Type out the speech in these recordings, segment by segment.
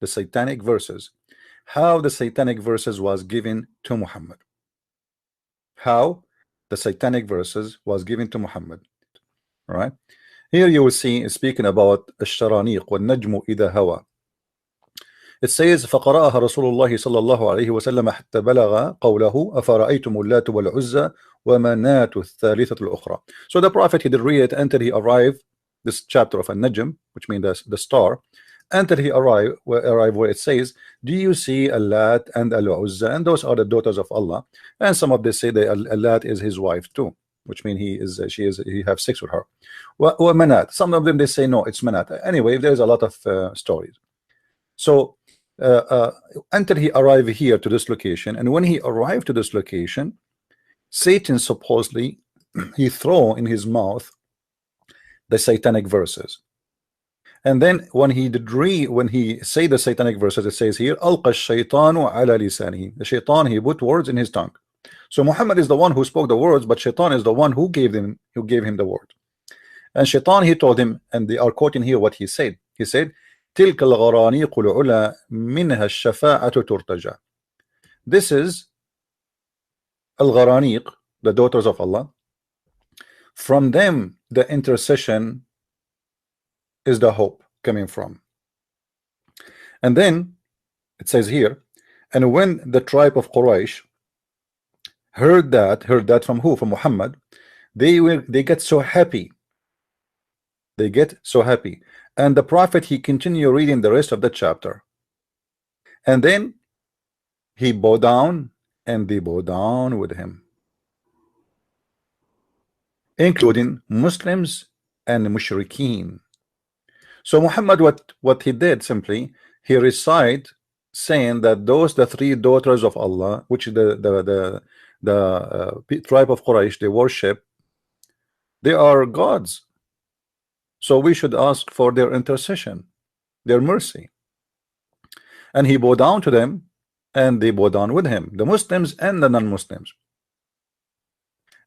the Satanic Verses, how the Satanic Verses was given to Muhammad. How the Satanic Verses was given to Muhammad. All right. Here you will see speaking about الشرانيق والنجم إذا هوى. It says فقرأها رسول الله صلى الله عليه وسلم حتى بلغ قوله أفرأيتم اللات والعزى ومناة الثالثة الأخرى. So the Prophet, he did read it until he arrived this chapter of An-Najm, which means the star, until he arrived where it says, do you see Allat and Al-Uzza, and those are the daughters of Allah. And some of them say that Allat is his wife too, which means he have sex with her. Or Manat. Some of them they say no, it's Manat. Anyway, there's a lot of stories. So until he arrived here to this location, and when he arrived to this location, Satan supposedly he throw in his mouth the Satanic Verses. And then when he say the Satanic Verses, it says here, Alqa shaytanu ala lisanihi. The shaitan, he put words in his tongue. So Muhammad is the one who spoke the words, but shaitan is the one who gave him the word. And shaitan, he told him, and they are quoting here what he said. He said, تلك الغرانيق العلا منها الشفاعة ترتجى. This is al-gharaniq, the daughters of Allah. From them the intercession is the hope coming from. And then it says here, and when the tribe of Quraysh heard that from who? From Muhammad, they get so happy. They get so happy. And the Prophet, he continued reading the rest of the chapter. And then he bowed down, and they bowed down with him, including Muslims and mushrikeen. So Muhammad, what he did simply, he recite saying that the three daughters of Allah, which the tribe of Quraysh, they worship, they are gods. So we should ask for their intercession, their mercy. And he bowed down to them, and they bowed down with him, the Muslims and the non-Muslims.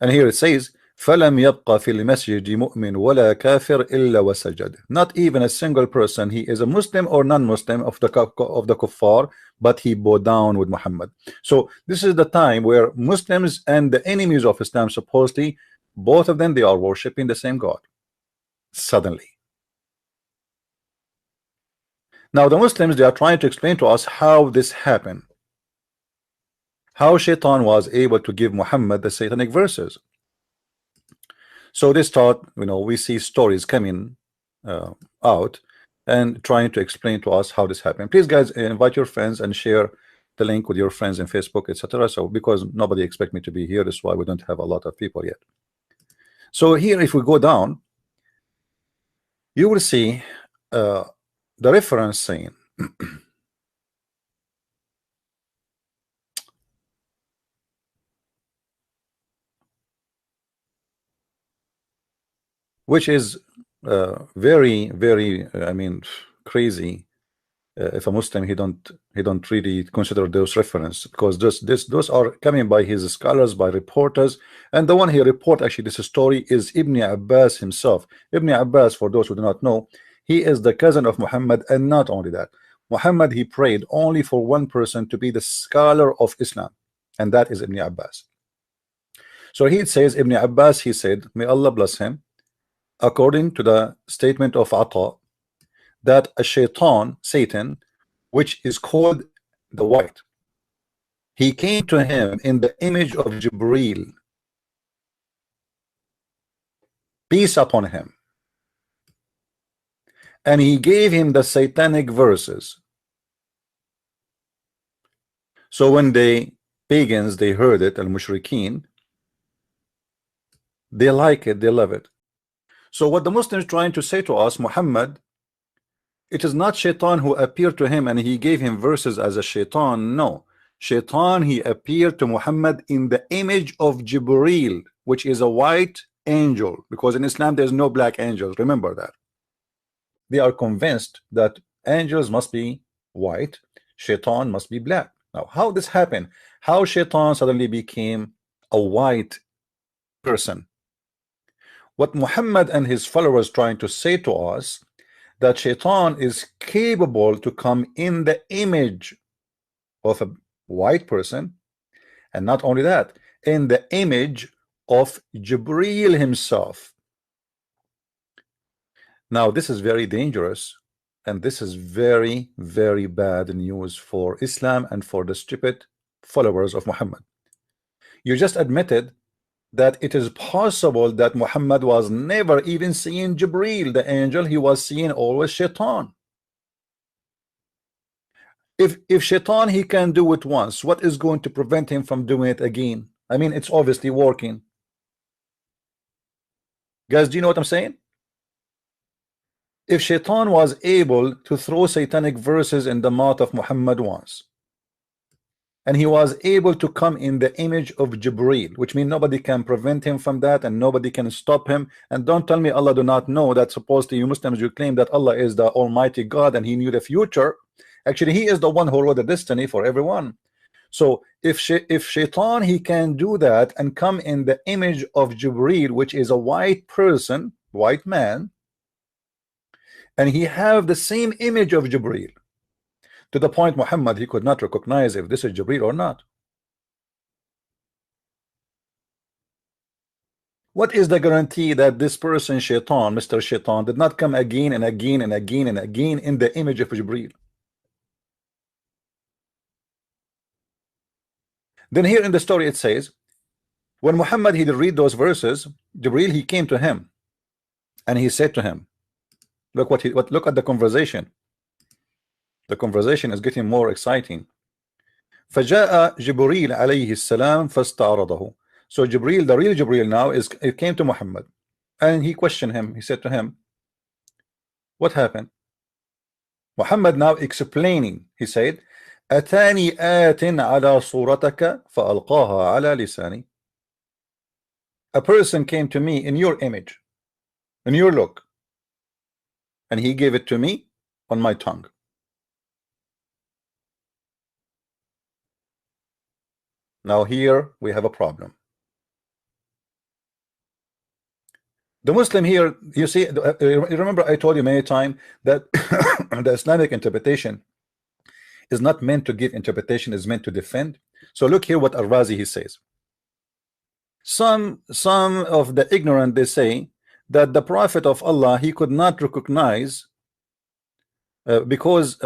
And here it says, فَلَمْ يَبْقَ فِي الْمَسْجِدِ مُؤْمِنٌ وَلَا كَافِرٌ إِلَّا وَسَجَدَ. Not even a single person, he is a Muslim or non-Muslim of the kuffar, but he bowed down with Muhammad. So this is the time where Muslims and the enemies of Islam, supposedly, both of them, they are worshiping the same God. Suddenly. Now the Muslims, they are trying to explain to us how this happened, how Shaitan was able to give Muhammad the Satanic Verses. So they start, we see stories coming out and trying to explain to us how this happened. Please guys, invite your friends and share the link with your friends in Facebook, etc. So because nobody expect me to be here, that's why we don't have a lot of people yet. So here, if we go down, you will see the reference saying which is very, very, crazy. If a Muslim, he don't really consider those references, because those are coming by his scholars, by reporters, and the one he report actually this story is Ibn Abbas himself. Ibn Abbas, for those who do not know, he is the cousin of Muhammad, and not only that, Muhammad, he prayed only for one person to be the scholar of Islam, and that is Ibn Abbas. So he says, Ibn Abbas, he said, may Allah bless him, according to the statement of Ata, that a shaitan, Satan, which is called the white, he came to him in the image of Gabriel, peace upon him, and he gave him the Satanic Verses. So when the pagans, they heard it, al-mushrikeen, they like it, they love it. So what the Muslims trying to say to us, Muhammad, it is not Shaitan who appeared to him and he gave him verses as a Shaitan. No, Shaitan, he appeared to Muhammad in the image of Gabriel, which is a white angel, because in Islam there's no black angels. Remember that. They are convinced that angels must be white, Shaitan must be black. Now, how this happened? How Shaitan suddenly became a white person? What Muhammad and his followers trying to say to us, that Shaitan is capable to come in the image of a white person, and not only that, in the image of Gabriel himself. Now this is very dangerous, and this is very, very bad news for Islam and for the stupid followers of Muhammad. You just admitted that it is possible that Muhammad was never even seeing Jibreel, the angel. He was seeing always Shaitan. If Shaitan, he can do it once, what is going to prevent him from doing it again? I mean, it's obviously working. Guys, do you know what I'm saying? If Shaitan was able to throw satanic verses in the mouth of Muhammad once, and he was able to come in the image of Jibreel, which means nobody can prevent him from that, and nobody can stop him. And don't tell me Allah do not know that. Supposedly you Muslims, you claim that Allah is the Almighty God and he knew the future. Actually, he is the one who wrote the destiny for everyone. So if Shaitan, he can do that and come in the image of Jibreel, which is a white person, white man, and he have the same image of Jibreel, to the point Muhammad, he could not recognize if this is Jibreel or not. What is the guarantee that this person, Shaitan, Mr. Shaitan, did not come again and again and again and again in the image of Jibreel? Then here in the story it says, when Muhammad, he did read those verses, Jibreel, he came to him and he said to him, look look at the conversation. The conversation is getting more exciting. فجاء جبريل عليه السلام فاستعرضه. So Jibreel, the real Jibreel now, it came to Muhammad and he questioned him. He said to him, what happened? Muhammad now explaining, he said, أتاني آت على صورتك فألقاها على لساني. A person came to me in your image, in your look, and he gave it to me on my tongue. Now here we have a problem. The Muslim here, you see, remember I told you many times that the Islamic interpretation is not meant to give interpretation, is meant to defend. So look here what Al-Razi he says. Some of the ignorant, they say that the Prophet of Allah, he could not recognize because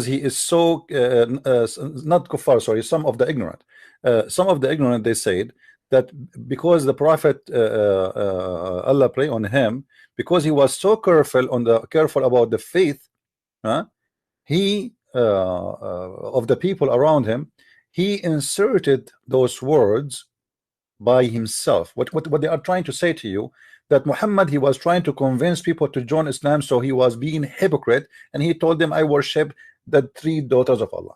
he is so not kuffar, sorry, some of the ignorant they said that because the Prophet Allah pray on him, because he was so careful about the faith, he of the people around him, he inserted those words by himself. What they are trying to say to you, that Muhammad, he was trying to convince people to join Islam, so he was being hypocrite, and he told them, I worship the 3 daughters of Allah.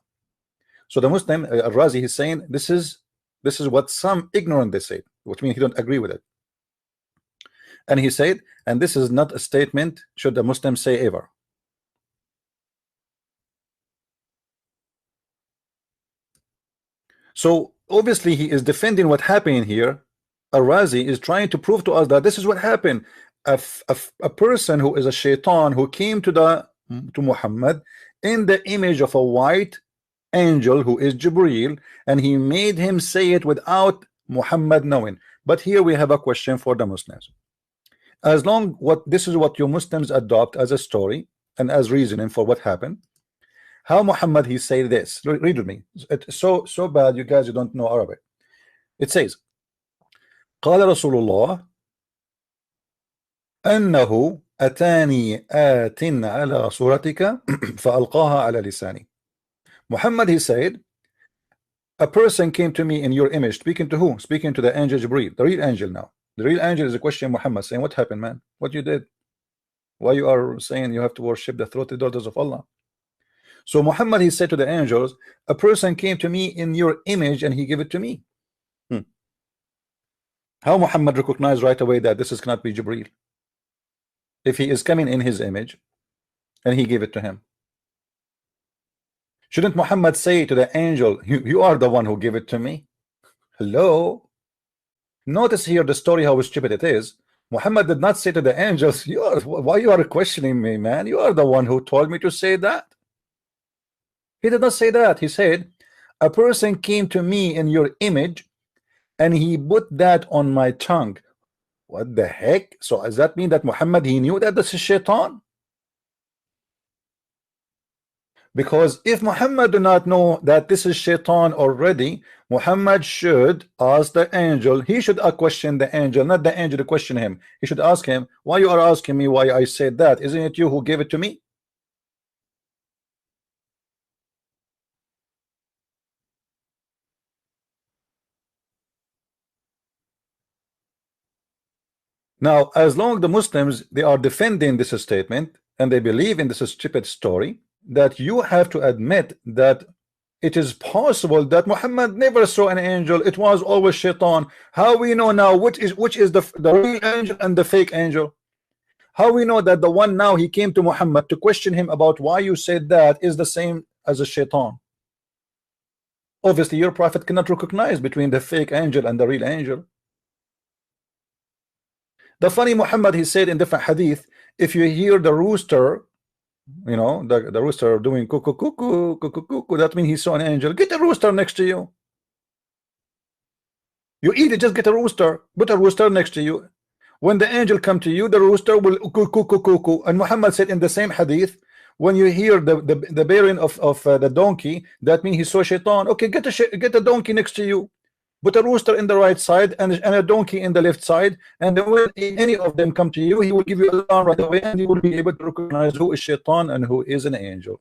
So the Muslim Al-Razi, he's saying this is what some ignorant they say, which means he don't agree with it. And he said, and this is not a statement should the Muslim say ever. So obviously he is defending what happened here. Al-Razi is trying to prove to us that this is what happened. A person who is a shaitan, who came to Muhammad in the image of a white angel who is Jibreel, and he made him say it without Muhammad knowing. But here we have a question for the Muslims. As long this is what you Muslims adopt as a story and as reasoning for what happened, how Muhammad he say this? Read with me. It's so bad, you guys, you don't know Arabic. It says, قال رسول الله أنه أتاني آت على صورتك فألقاها على لساني. Muhammad, he said, a person came to me in your image. Speaking to who? Speaking to the angel Jibreel, the real angel now. The real angel is a question Muhammad saying, what happened, man? What you did? Why you are saying you have to worship the 3 daughters of Allah? So Muhammad, he said to the angels, a person came to me in your image and he gave it to me. How Muhammad recognized right away that this cannot be Jibreel if he is coming in his image and he gave it to him? Shouldn't Muhammad say to the angel, you are the one who gave it to me? Hello? Notice here the story, how stupid it is. Muhammad did not say to the angels, why you are questioning me, man? You are the one who told me to say that. He did not say that. He said, a person came to me in your image and he put that on my tongue. What the heck? So does that mean that Muhammad, he knew that this is shaitan? Because if Muhammad do not know that this is shaitan already, Muhammad should ask the angel. He should question the angel, not the angel to question him. He should ask him, why you are asking me why I said that? Isn't it you who gave it to me? Now, as long the Muslims, they are defending this statement and they believe in this stupid story, that you have to admit that it is possible that Muhammad never saw an angel. It was always shaitan. How we know now which is the real angel and the fake angel? How we know that the one now he came to Muhammad to question him about why you said that is the same as a shaitan? Obviously, your prophet cannot recognize between the fake angel and the real angel. The funny Muhammad, he said in different hadith, if you hear the rooster, you know, the rooster doing cuckoo, cuckoo, cuckoo, cuckoo, that means he saw an angel. Get a rooster next to you. You eat it, just get a rooster. Put a rooster next to you. When the angel come to you, the rooster will cuckoo, cuckoo, cuckoo. And Muhammad said in the same hadith, when you hear the baying of the donkey, that means he saw shaitan. Okay, get a donkey next to you. Put a rooster in the right side and a donkey in the left side, and then when any of them come to you, he will give you an alarm right away, and you will be able to recognize who is shaitan and who is an angel.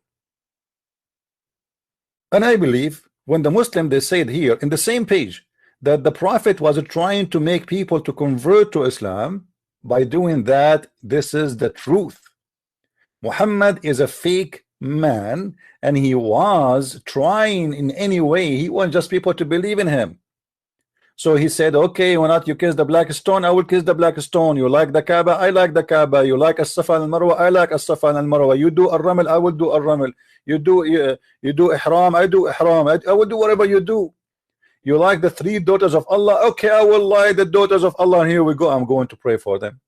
And I believe when the Muslim, they said here in the same page that the prophet was trying to make people to convert to Islam by doing that, this is the truth. Muhammad is a fake man, and he was trying in any way, he wants just people to believe in him. So he said, okay, why not you kiss the black stone? I will kiss the black stone. You like the Kaaba? I like the Kaaba. You like as-Safa and al-Marwa? I like as-Safa and al-Marwa. You do al-Ramal? I will do al-Ramal. You do ihram? I do ihram. I will do whatever you do. You like the 3 daughters of Allah? Okay, I will like the daughters of Allah. And here we go. I'm going to pray for them.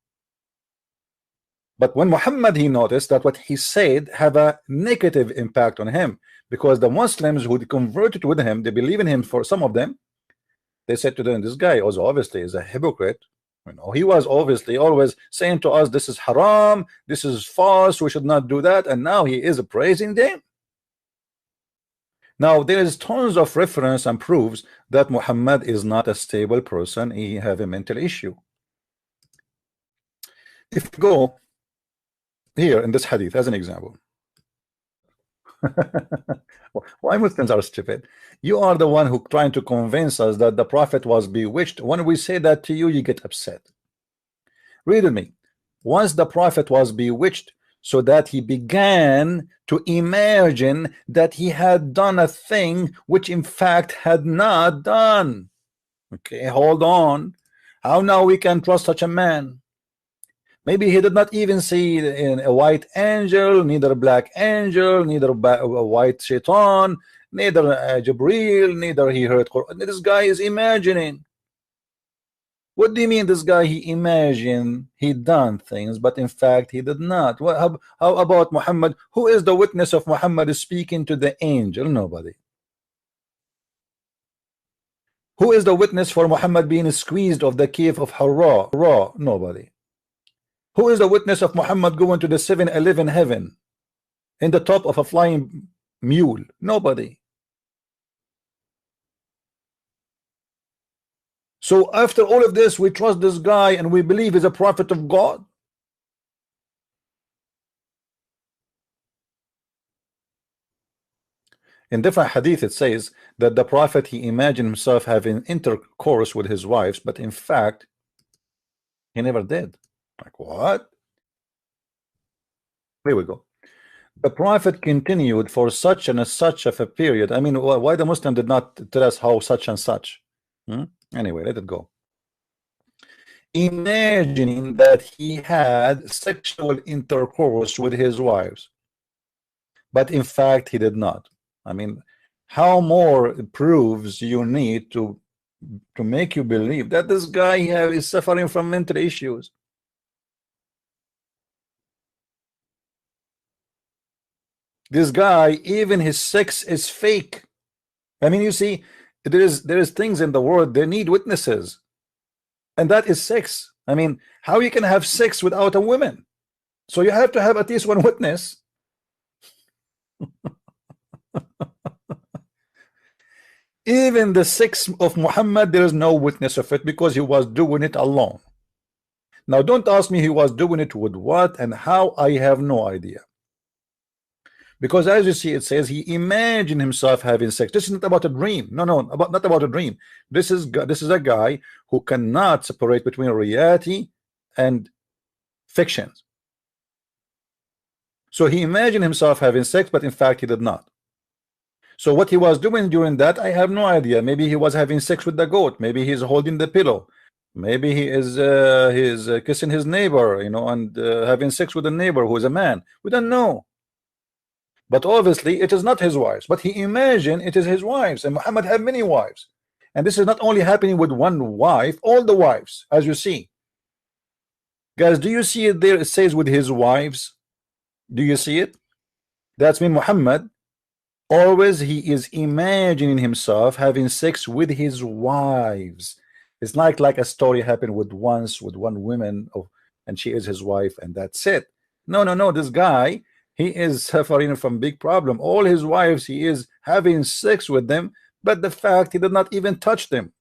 But when Muhammad, he noticed that what he said have a negative impact on him, because the Muslims who converted with him, they believe in him. For some of them, they said to them, this guy also obviously is a hypocrite. You know, he was obviously always saying to us, this is haram, this is false, we should not do that, and now he is praising them. Now there is tons of reference and proofs that Muhammad is not a stable person. He have a mental issue. If you go here in this hadith as an example, why Muslims are stupid? You are the one who trying to convince us that the prophet was bewitched. When we say that to you, you get upset. Read with me. Once the prophet was bewitched, so that he began to imagine that he had done a thing which in fact had not done. Okay, hold on. How now we can trust such a man? Maybe he did not even see a white angel, neither a black angel, neither a white shaitan, neither Gabriel, neither he heard Quran. This guy is imagining. What do you mean this guy, he imagined he done things, but in fact he did not? How about Muhammad? Who is the witness of Muhammad speaking to the angel? Nobody. Who is the witness for Muhammad being squeezed of the cave of Hira? Nobody. Who is the witness of Muhammad going to the 7-Eleven heaven in the top of a flying mule? Nobody. So after all of this, we trust this guy and we believe he's a prophet of God. In different hadith it says that the prophet, he imagined himself having intercourse with his wives, but in fact he never did. Like what? Here we go. The prophet continued for such and such of a period. I mean, why the Muslim did not tell us how such and such? Anyway, let it go. Imagining that he had sexual intercourse with his wives, but in fact he did not. I mean, how more proofs you need to make you believe that this guy is suffering from mental issues? This guy, even his sex is fake. I mean, you see, there is things in the world they need witnesses, and that is sex. I mean, how you can have sex without a woman? So you have to have at least one witness. Even the sex of Muhammad, there is no witness of it because he was doing it alone. Now, don't ask me he was doing it with what and how. I have no idea. Because as you see, it says he imagined himself having sex. This is not about a dream. No, not about a dream. This is a guy who cannot separate between reality and fictions. So he imagined himself having sex, but in fact he did not. So what he was doing during that, I have no idea. Maybe he was having sex with the goat. Maybe he's holding the pillow. Maybe he is kissing his neighbor, and having sex with a neighbor who is a man. We don't know. But obviously it is not his wives. But he imagined it is his wives. And Muhammad had many wives. And this is not only happening with one wife, all the wives, as you see. Guys, do you see it there? It says with his wives. Do you see it? That's mean Muhammad always he is imagining himself having sex with his wives. It's like a story happened with one woman, and she is his wife, and that's it. No. This guy, he is suffering from big problem. All his wives, he is having sex with them, but the fact he did not even touch them.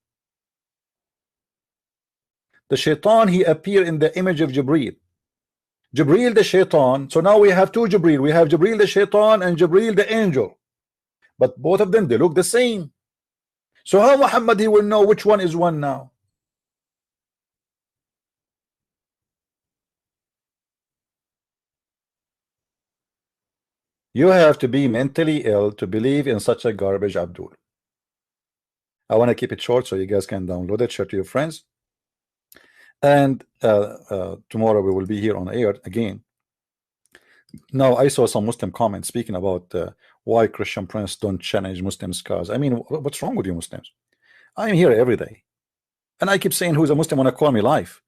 The shaitan, he appeared in the image of Gabriel. Gabriel the shaitan. So now we have two Gabriel. We have Gabriel the shaitan and Gabriel the angel. But both of them, they look the same. So how Muhammad he will know which one is one now? You have to be mentally ill to believe in such a garbage, Abdul. I want to keep it short so you guys can download it, share to your friends. And tomorrow we will be here on air again. Now I saw some Muslim comments speaking about why Christian Prince don't challenge Muslim scholars. I mean, what's wrong with you Muslims? I'm here every day, and I keep saying who's a Muslim wanna call me live.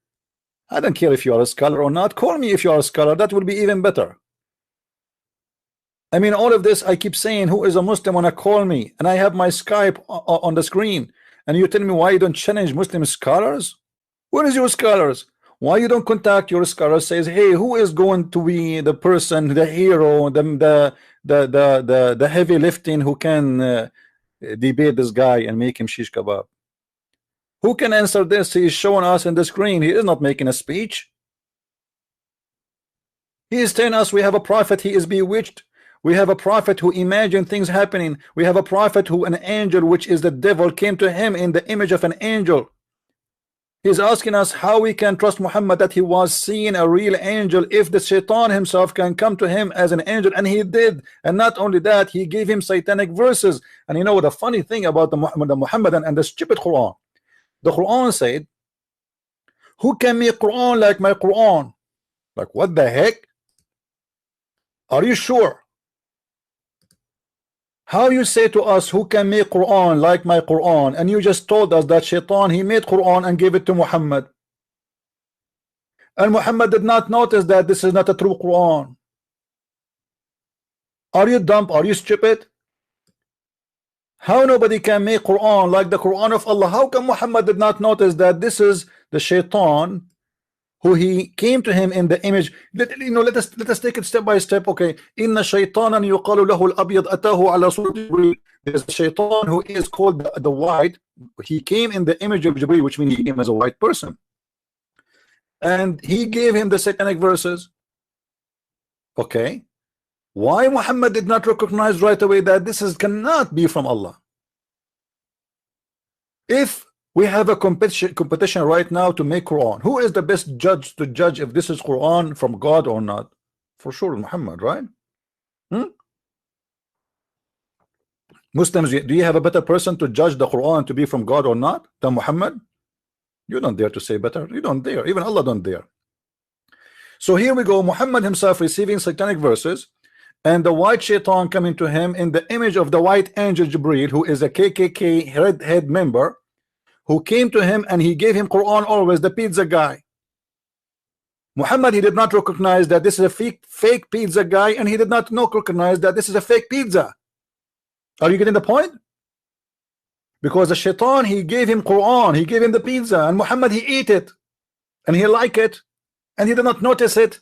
I don't care if you are a scholar or not. Call me if you are a scholar. That will be even better. I mean, all of this I keep saying who is a Muslim wanna call me, and I have my Skype on the screen, and you tell me why you don't challenge Muslim scholars? Where is your scholars? Why you don't contact your scholars? Says, hey, who is going to be the person, the hero, the heavy lifting who can debate this guy and make him shish kebab? Who can answer this? He is showing us in the screen. He is not making a speech. He is telling us we have a prophet. He is bewitched. We have a prophet who imagined things happening. We have a prophet who an angel, which is the devil, came to him in the image of an angel. He's asking us how we can trust Muhammad that he was seeing a real angel if the shaitan himself can come to him as an angel, and he did. And not only that, he gave him satanic verses. And you know the funny thing about the Muhammadan and the stupid Quran, the Quran said, who can make Quran like my Quran? Like, what the heck? Are you sure? How you say to us who can make Quran like my Quran, and you just told us that shaitan he made Quran and gave it to Muhammad, and Muhammad did not notice that this is not a true Quran? Are you dumb? Are you stupid? How nobody can make Quran like the Quran of Allah? How come Muhammad did not notice that this is the shaitan who he came to him in the image? Let us take it step by step. Okay, inna shaytanan yuqalu lahu al-abyad atahu ala surati Jibril. There's a shaitan who is called the white. He came in the image of Jibril, which means he came as a white person, and he gave him the satanic verses. Okay, why Muhammad did not recognize right away that this cannot be from Allah? If we have a competition right now to make Quran, who is the best judge to judge if this is Quran from God or not? For sure Muhammad, right? Muslims, do you have a better person to judge the Quran to be from God or not than Muhammad? You don't dare to say better. You don't dare. Even Allah don't dare. So here we go, Muhammad himself receiving satanic verses, and the white shaitan coming to him in the image of the white angel Jibril, who is a KKK redhead member, who came to him and he gave him Quran always, the pizza guy. Muhammad, he did not recognize that this is a fake pizza guy, and he did not recognize that this is a fake pizza. Are you getting the point? Because the shaitan, he gave him Quran, he gave him the pizza, and Muhammad, he ate it, and he liked it, and he did not notice it.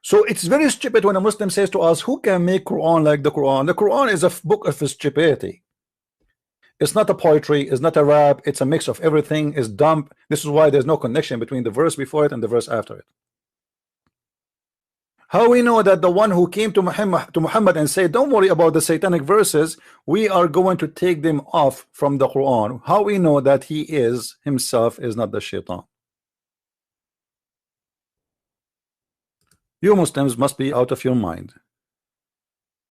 So it's very stupid when a Muslim says to us, who can make Quran like the Quran? The Quran is a book of stupidity. It's not a poetry, it's not a rap, it's a mix of everything, it's dumb. This is why there's no connection between the verse before it and the verse after it. How we know that the one who came to Muhammad and said, don't worry about the satanic verses, we are going to take them off from the Quran? How we know that he is himself is not the shaitan? You Muslims must be out of your mind.